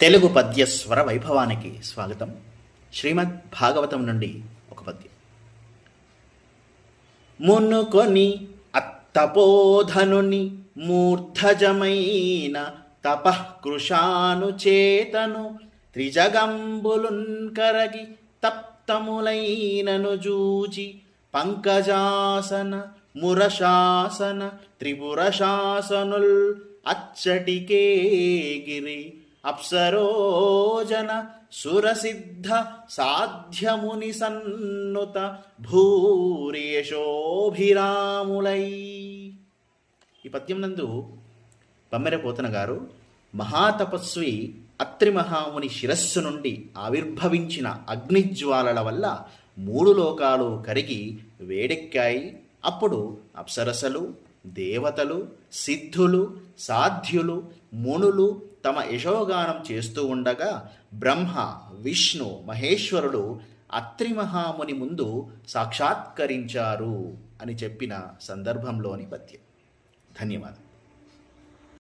తెలుగు పద్య స్వర వైభవానికి స్వాగతం. శ్రీమద్ భాగవతం నుండి ఒక పద్యం. మునుకొని అత్తపోధనుని మూర్ధజమైన తపఃకృశానుచేతను త్రిజగంబులున్ కరగి తప్తములైనను జూచి పంకజాసన మురశాసన త్రిపురశాసనుల్ అచ్చటికే గిరి అప్సరోజన సురసిద్ధ సాధ్యముని సన్నుత భూర్యశోభిరాములై. ఈ పద్యం నందు బమ్మెర పోతన గారు మహాతపస్వి అత్రి మహాముని శిరస్సు నుండి ఆవిర్భవించిన అగ్నిజ్వాలల వల్ల 3 లోకాలు కరిగి వేడెక్కాయి. అప్పుడు అప్సరసలు, దేవతలు, సిద్ధులు, సాధ్యులు, మునులు తమ యశోగానం చేస్తూ ఉండగా బ్రహ్మ, విష్ణు, మహేశ్వరుడు అత్రి మహాముని ముందు సాక్షాత్కరించారు అని చెప్పిన సందర్భంలోని పద్యం. ధన్యవాదాలు.